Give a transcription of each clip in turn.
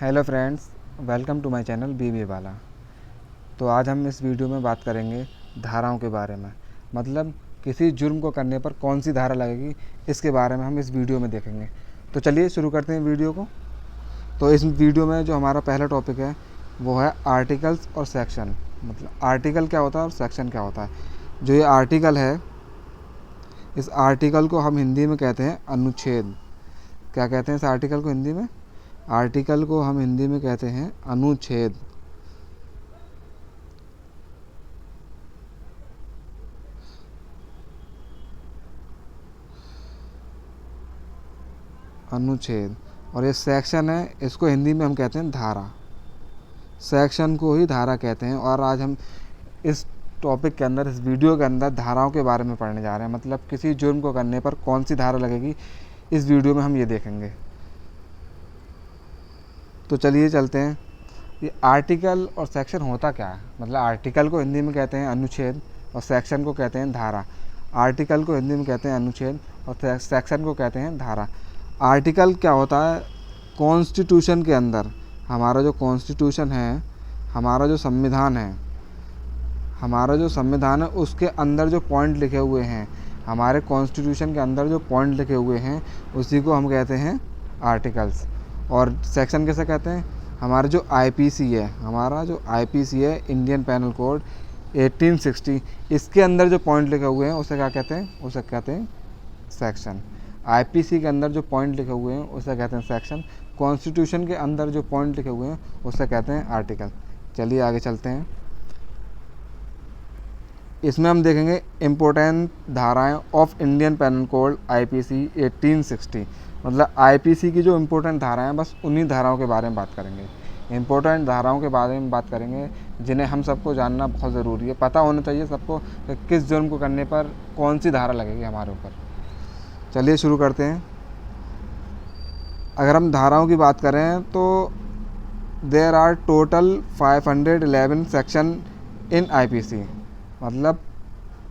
Hello friends, welcome to my channel B वाला। तो आज हम इस वीडियो में बात करेंगे धाराओं के बारे में। मतलब किसी जुर्म को करने पर कौन सी धारा लगेगी, इसके बारे में हम इस वीडियो में देखेंगे। तो चलिए शुरू करते हैं वीडियो को। तो इस वीडियो में जो हमारा पहला टॉपिक है वो है आर्टिकल्स और सेक्शन। मतलब आर्टिकल क्या होता है और सेक्शन क्या होता है। जो ये आर्टिकल है, इस आर्टिकल को हम हिंदी में कहते हैं अनुच्छेद। क्या कहते हैं इस आर्टिकल को हिंदी में? आर्टिकल को हम हिंदी में कहते हैं अनुच्छेद। अनुच्छेद। और ये सेक्शन है, इसको हिंदी में हम कहते हैं धारा। सेक्शन को ही धारा कहते हैं। और आज हम इस टॉपिक के अंदर, इस वीडियो के अंदर धाराओं के बारे में पढ़ने जा रहे हैं। मतलब किसी जुर्म को करने पर कौन सी धारा लगेगी, इस वीडियो में हम ये देखेंगे। तो चलिए चलते हैं। ये आर्टिकल और सेक्शन होता क्या है? मतलब आर्टिकल को हिंदी में कहते हैं अनुच्छेद और सेक्शन को कहते हैं धारा। आर्टिकल को हिंदी में कहते हैं अनुच्छेद और सेक्शन को कहते हैं धारा। आर्टिकल क्या होता है? कॉन्स्टिट्यूशन के अंदर, हमारा जो कॉन्स्टिट्यूशन है, हमारा जो संविधान है, उसके अंदर जो पॉइंट लिखे हुए हैं, हमारे कॉन्स्टिट्यूशन के अंदर जो पॉइंट लिखे हुए हैं, उसी को हम कहते हैं आर्टिकल्स। और सेक्शन कैसे कहते हैं? हमारा जो आईपीसी है, इंडियन पैनल कोड 1860, इसके अंदर जो पॉइंट लिखे हुए हैं उसे क्या कहते हैं? उसे कहते हैं सेक्शन। आईपीसी के अंदर जो पॉइंट लिखे हुए हैं उसे कहते हैं सेक्शन। कॉन्स्टिट्यूशन के अंदर जो पॉइंट लिखे हुए हैं उसे कहते हैं आर्टिकल। चलिए आगे चलते हैं। इसमें हम देखेंगे इम्पोर्टेंट धाराएं of Indian panel code IPC 1860। मतलब आईपीसी की जो इम्पोर्टेंट धाराएं हैं, बस उन्हीं धाराओं के बारे में बात करेंगे। इम्पोर्टेंट धाराओं के बारे में बात करेंगे जिन्हें हम सबको जानना बहुत ज़रूरी है। पता होना चाहिए सबको कि किस जुर्म को करने पर कौन सी धारा लगेगी हमारे ऊपर। चलिए शुरू करते हैं। अगर हम धाराओं की बात करें तो there are total 511 section in IPC. मतलब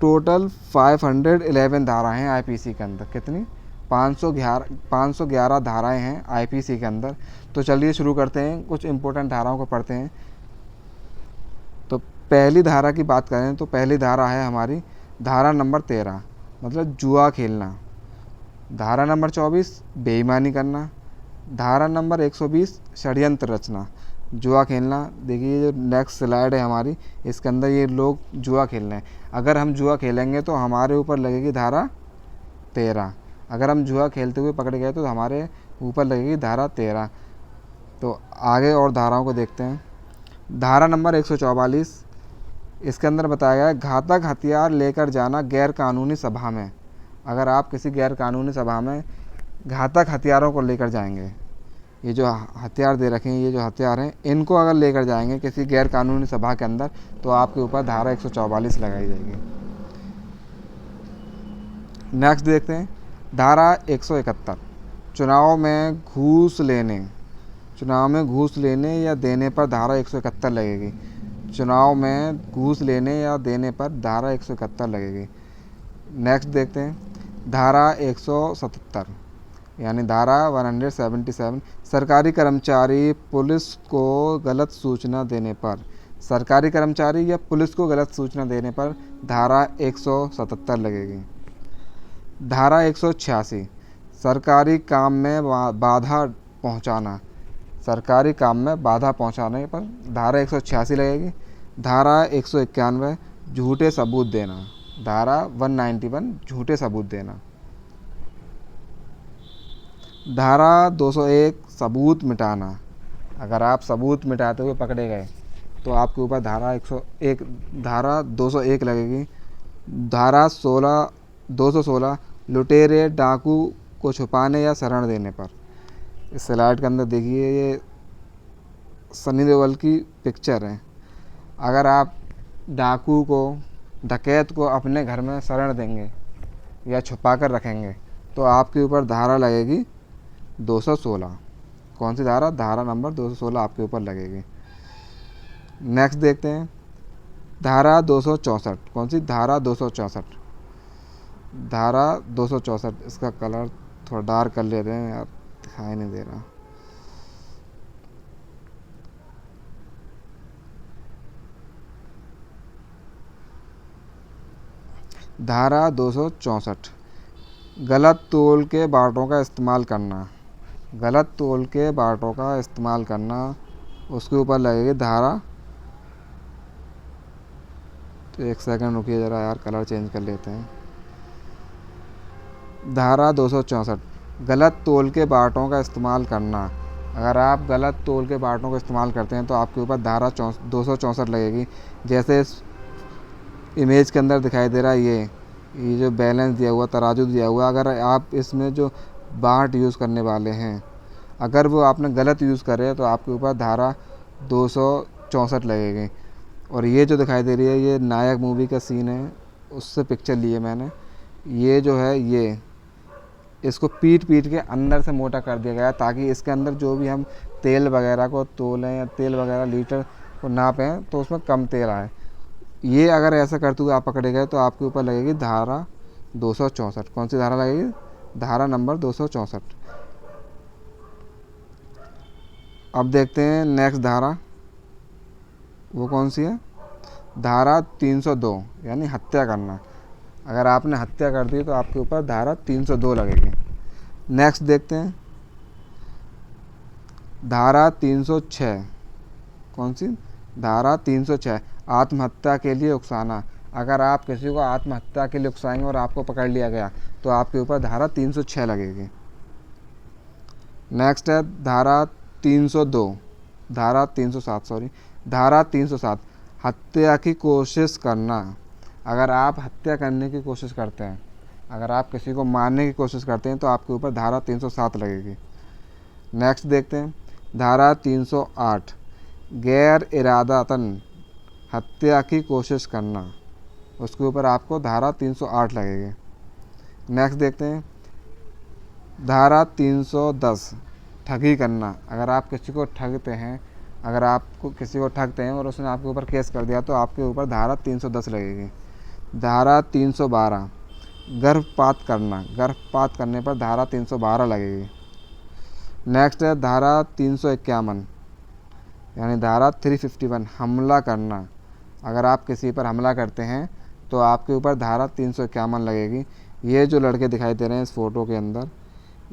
टोटल 511 धाराएं हैं आईपीसी के अंदर। कितनी? 511 धाराएं हैं आईपीसी के अंदर। तो चलिए शुरू करते हैं, कुछ इंपॉर्टेंट धाराओं को पढ़ते हैं। तो पहली धारा की बात करें तो पहली धारा है हमारी धारा नंबर 13, मतलब जुआ खेलना। धारा नंबर 24 बेईमानी करना। धारा नंबर 120 षड्यंत्र रचना। जुआ खेलना, देखिए जो नेक्स्ट स्लाइड है हमारी, इसके अंदर ये लोग जुआ खेल रहे हैं। अगर हम जुआ खेलेंगे तो हमारे ऊपर लगेगी धारा 13। अगर हम जुआ खेलते हुए पकड़े गए तो हमारे ऊपर लगेगी धारा 13। तो आगे और धाराओं को देखते हैं। धारा नंबर 144, इसके अंदर बताया गया है घातक हथियार लेकर जाना गैर कानूनी सभा में। अगर आप किसी गैर कानूनी सभा में घातक हथियारों को लेकर जाएंगे, ये जो हथियार दे रखे हैं, ये जो हथियार हैं, इनको अगर लेकर जाएंगे किसी गैर कानूनी सभा के अंदर, तो आपके ऊपर धारा 144 लगाई जाएगी। नेक्स्ट देखते हैं धारा 171, चुनाव में घूस लेने या देने पर धारा 171 लगेगी। चुनाव में घूस लेने या देने पर धारा 171 लगेगी। नेक्स्ट देखते हैं धारा 177, यानी धारा 177, सरकारी कर्मचारी पुलिस को गलत सूचना देने पर, सरकारी कर्मचारी या पुलिस को गलत सूचना देने पर धारा 177 लगेगी। धारा 186, सरकारी काम में बाधा पहुंचाना। सरकारी काम में बाधा पहुंचाने पर धारा 186 लगेगी। धारा 191, झूठे सबूत देना। धारा 191, झूठे सबूत देना। धारा 201, सबूत मिटाना। अगर आप सबूत मिटाते हुए पकड़े गए तो आपके ऊपर धारा 201 लगेगी। धारा 216, लुटेरे डाकू को छुपाने या शरण देने पर। इस स्लाइड के अंदर देखिए, ये सनी देओल की पिक्चर है। अगर आप डाकू को, डकैत को अपने घर में शरण देंगे या छुपा कर रखेंगे तो आपके ऊपर धारा लगेगी 216। कौन सी धारा? धारा नंबर 216 आपके ऊपर लगेगी। नेक्स्ट देखते हैं धारा 264। कौन सी? धारा 264। धारा 264, इसका कलर थोड़ा डार्क कर लेते हैं यार, दिखाई नहीं दे रहा। धारा 264, गलत तोल के बाटों का इस्तेमाल करना। गलत तोल के बाटों का इस्तेमाल करना, उसके ऊपर लगेगी धारा। तो 1 सेकंड रुकिए ज़रा यार, कलर चेंज कर लेते हैं। धारा 264, गलत तोल के बाटों का इस्तेमाल करना। अगर आप गलत तोल के बाटों का इस्तेमाल करते हैं तो आपके ऊपर धारा 264 लगेगी। जैसे इस इमेज के अंदर दिखाई दे रहा है, ये जो बैलेंस दिया हुआ, तराजू दिया हुआ, अगर आप इसमें जो बाट यूज़ करने वाले हैं, अगर वो आपने गलत यूज़ करे तो आपके ऊपर धारा 264 लगेगी। और ये जो दिखाई दे रही है, ये नायक मूवी का सीन है, उससे पिक्चर ली है मैंने। ये जो है, ये इसको पीट के अंदर से मोटा कर दिया गया है, ताकि इसके अंदर जो भी हम तेल वगैरह को तोलें या तेल वगैरह लीटर को नापें तो उसमें कम तेल आए। ये अगर ऐसा करते हुए आप पकड़े गए तो आपके ऊपर लगेगी धारा 264। कौन सी धारा लगेगी? धारा नंबर 264। अब देखते हैं नेक्स्ट धारा, वो कौन सी है? धारा 302, यानी हत्या करना। अगर आपने हत्या कर दी तो आपके ऊपर धारा 302 लगेगी। नेक्स्ट देखते हैं धारा 306। कौन सी? धारा 306, आत्महत्या के लिए उकसाना। अगर आप किसी को आत्महत्या के लिए उकसाएंगे और आपको पकड़ लिया गया तो आपके ऊपर धारा 306 लगेगी। नेक्स्ट है धारा 302, धारा 307 सॉरी, धारा 307, हत्या की कोशिश करना। अगर आप हत्या करने की कोशिश करते हैं, अगर आप किसी को मारने की कोशिश करते हैं तो आपके ऊपर धारा 307 लगेगी। नेक्स्ट देखते हैं धारा 308, गैर इरादतन हत्या की कोशिश करना। उसके ऊपर आपको धारा 308 लगेगी। नेक्स्ट देखते हैं धारा 310, ठगी करना। अगर आप किसी को ठगते हैं, अगर आपको किसी को ठगते हैं और उसने आपके ऊपर केस कर दिया तो आपके ऊपर धारा 310 लगेगी। धारा 312, गर्भपात करना। गर्भपात करने पर धारा 312 लगेगी। नेक्स्ट है धारा 351, यानी धारा 351, हमला करना। अगर आप किसी पर हमला करते हैं तो आपके ऊपर धारा 351 लगेगी। ये जो लड़के दिखाई दे रहे हैं इस फ़ोटो के अंदर,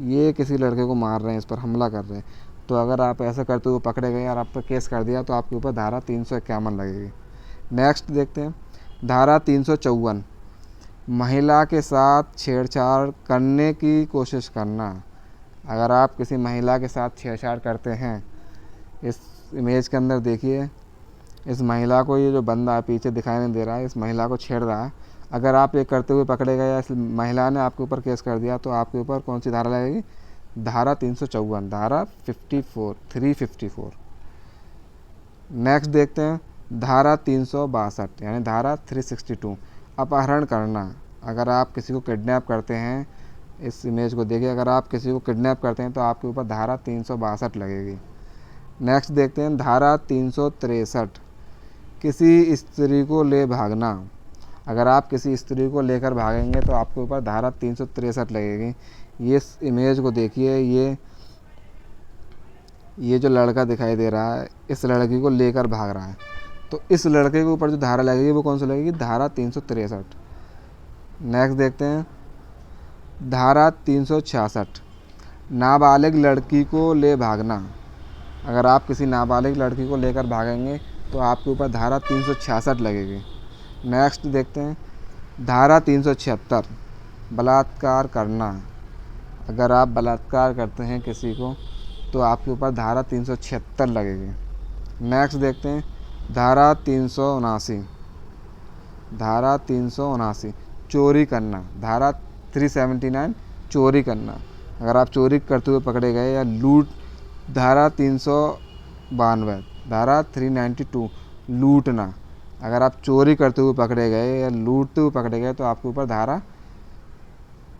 ये किसी लड़के को मार रहे हैं, इस पर हमला कर रहे हैं। तो अगर आप ऐसा करते हुए पकड़े गए और आप पर केस कर दिया तो आपके ऊपर धारा 351 लगेगी। नेक्स्ट देखते हैं धारा 354, महिला के साथ छेड़छाड़ करने की कोशिश करना। अगर आप किसी महिला के साथ छेड़छाड़ करते हैं, इस इमेज के अंदर देखिए, इस महिला को, ये जो बंदा पीछे दिखाई नहीं दे रहा है, इस महिला को छेड़ रहा है। अगर आप ये करते हुए पकड़े गए या इस महिला ने आपके ऊपर केस कर दिया तो आपके ऊपर कौन सी धारा लगेगी? धारा 354, धारा 354। नेक्स्ट देखते हैं धारा 362, यानी धारा 362, अपहरण करना। अगर आप किसी को किडनैप करते हैं, इस इमेज को देखिए, अगर आप किसी को किडनैप करते हैं तो आपके ऊपर धारा 362 लगेगी। नेक्स्ट देखते हैं धारा 363, किसी स्त्री को ले भागना। अगर आप किसी स्त्री को लेकर भागेंगे तो आपके ऊपर धारा 363 लगेगी। ये इस इमेज को देखिए, ये जो लड़का दिखाई दे रहा है, इस लड़की को लेकर भाग रहा है, तो इस लड़के के ऊपर जो धारा लगेगी वो कौन सी लगेगी? धारा 363। नेक्स्ट देखते हैं धारा 366, नाबालिग लड़की को ले भागना। अगर आप किसी नाबालिग लड़की को लेकर भागेंगे तो आपके ऊपर धारा 366 लगेगी। नेक्स्ट देखते हैं धारा 376, बलात्कार करना। अगर आप बलात्कार करते हैं किसी को तो आपके ऊपर धारा 376 लगेगी। नेक्स्ट देखते हैं धारा 379, धारा 379, चोरी करना। धारा 379, चोरी करना। अगर आप चोरी करते हुए पकड़े गए या लूट, धारा 392, धारा 392, लूटना। अगर आप चोरी करते हुए पकड़े गए या लूटते हुए पकड़े गए तो आपके ऊपर धारा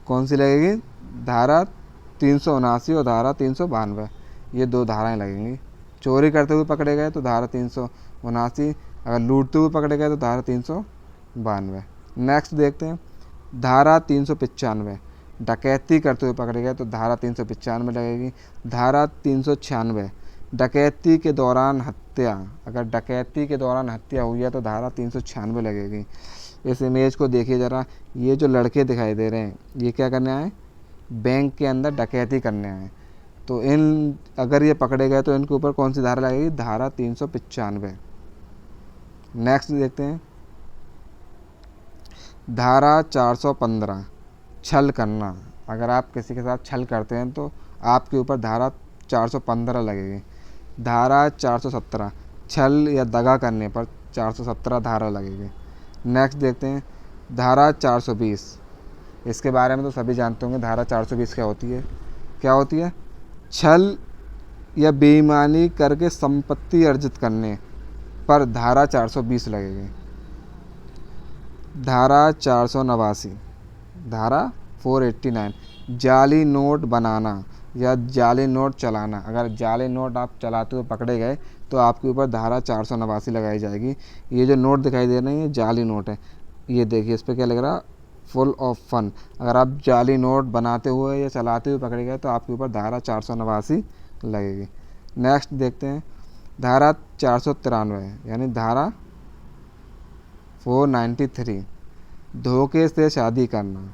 कौन सी लगेगी? धारा 379 और धारा 392, ये दो धाराएं लगेंगी। चोरी करते हुए पकड़े गए तो धारा 379, अगर लूटते हुए पकड़े गए तो धारा 392। नेक्स्ट देखते हैं धारा 395, डकैती करते हुए पकड़े गए तो धारा 395 लगेगी। धारा 396, डकैती के दौरान हत्या। अगर डकैती के दौरान हत्या हुई है तो धारा 396 लगेगी। इस इमेज को देखिए ज़रा, ये जो लड़के दिखाई दे रहे हैं ये क्या करने आए, बैंक के अंदर डकैती करने आए। तो इन अगर ये पकड़े गए तो इनके ऊपर कौन सी धारा लगेगी, धारा 395। नेक्स्ट देखते हैं धारा 415 छल करना। अगर आप किसी के साथ छल करते हैं तो आपके ऊपर धारा 415 लगेगी। धारा 417 छल या दगा करने पर 417 धारा लगेगी। नेक्स्ट देखते हैं धारा 420। इसके बारे में तो सभी जानते होंगे धारा 420 क्या होती है। क्या होती है, छल या बेईमानी करके संपत्ति अर्जित करने पर धारा 420 लगेगी। धारा 489, धारा 489 जाली नोट बनाना या जाली नोट चलाना। अगर जाली नोट आप चलाते हुए पकड़े गए तो आपके ऊपर धारा 489 लगाई जाएगी। ये जो नोट दिखाई दे रहे हैं ये जाली नोट है। ये देखिए इस पर क्या लग रहा, फुल ऑफ फन। अगर आप जाली नोट बनाते हुए या चलाते हुए पकड़े गए तो आपके ऊपर धारा 489 लगेगी। नेक्स्ट देखते हैं धारा 493 यानी धारा 493 धोखे से शादी करना।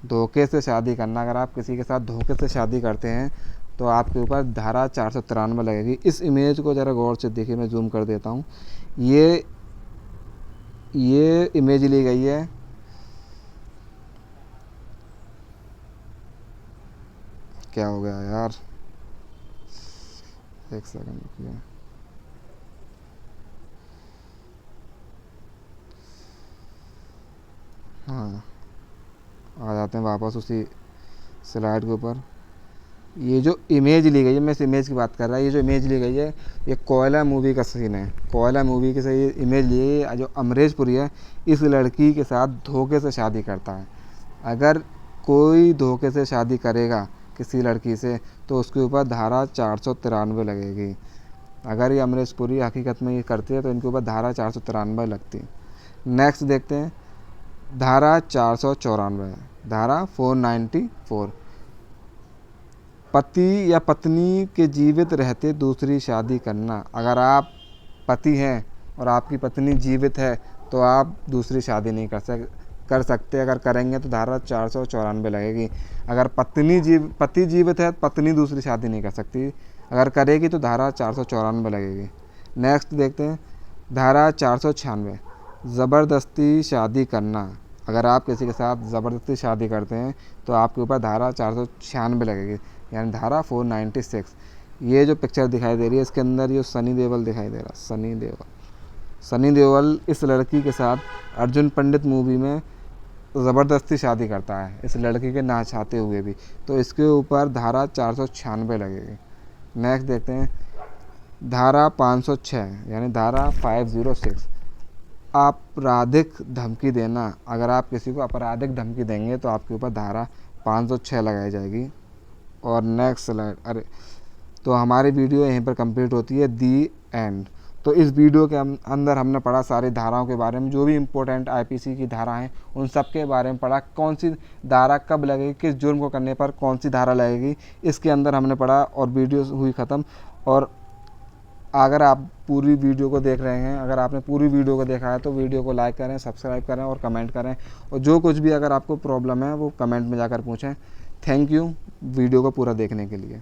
धोखे से शादी करना, अगर आप किसी के साथ धोखे से शादी करते हैं तो आपके ऊपर धारा 493 लगेगी। इस इमेज को ज़रा गौर से देखिए, मैं जूम कर देता हूँ। ये इमेज ली गई है क्या हो गया यार, एक सेकंड रुकिए। हाँ, आ जाते हैं वापस उसी स्लाइड के ऊपर। ये जो इमेज ली गई है, मैं इस इमेज की बात कर रहा है। ये जो इमेज ली गई है ये कोयला मूवी का सीन है। कोयला मूवी के से ये इमेज ली है। जो अमरीश पुरी है इस लड़की के साथ धोखे से शादी करता है। अगर कोई धोखे से शादी करेगा किसी लड़की से तो उसके ऊपर धारा 493 लगेगी। अगर ये अमरीश पुरी हकीकत में ये करते हैं तो इनके ऊपर धारा 493 लगती है। नेक्स्ट देखते हैं धारा 494, धारा 494 पति या पत्नी के जीवित रहते दूसरी शादी करना। अगर आप पति हैं और आपकी पत्नी जीवित है तो आप दूसरी शादी नहीं कर सकते। अगर करेंगे तो धारा 494 लगेगी। अगर पति जीवित है, पत्नी दूसरी शादी नहीं कर सकती। अगर करेगी तो धारा 494 लगेगी। नेक्स्ट देखते हैं धारा 496 ज़बरदस्ती शादी करना। अगर आप किसी के साथ ज़बरदस्ती शादी करते हैं तो आपके ऊपर धारा 496 लगेगी, यानी धारा 496। ये जो पिक्चर दिखाई दे रही है इसके अंदर ये सनी देओल दिखाई दे रहा है। सनी देओल इस लड़की के साथ अर्जुन पंडित मूवी में ज़बरदस्ती शादी करता है, इस लड़की के ना चाहते हुए भी, तो इसके ऊपर धारा 496 लगेगी। नेक्स्ट देखते हैं धारा 506 यानी धारा 506 आपराधिक धमकी देना। अगर आप किसी को आपराधिक धमकी देंगे तो आपके ऊपर धारा 506 लगाई जाएगी। और नेक्स्ट स्लाइड। अरे तो हमारी वीडियो यहीं पर कंप्लीट होती है, दी एंड। तो इस वीडियो के अंदर हमने पढ़ा सारी धाराओं के बारे में, जो भी इम्पोर्टेंट आईपीसी की धारा हैं उन सब के बारे में पढ़ा। कौन सी धारा कब लगेगी, किस जुर्म को करने पर कौन सी धारा लगेगी, इसके अंदर हमने पढ़ा और वीडियो हुई ख़त्म। और अगर आप पूरी वीडियो को देख रहे हैं, अगर आपने पूरी वीडियो को देखा है तो वीडियो को लाइक करें, सब्सक्राइब करें और कमेंट करें। और जो कुछ भी अगर आपको प्रॉब्लम है वो कमेंट में जाकर पूछें। थैंक यू वीडियो को पूरा देखने के लिए।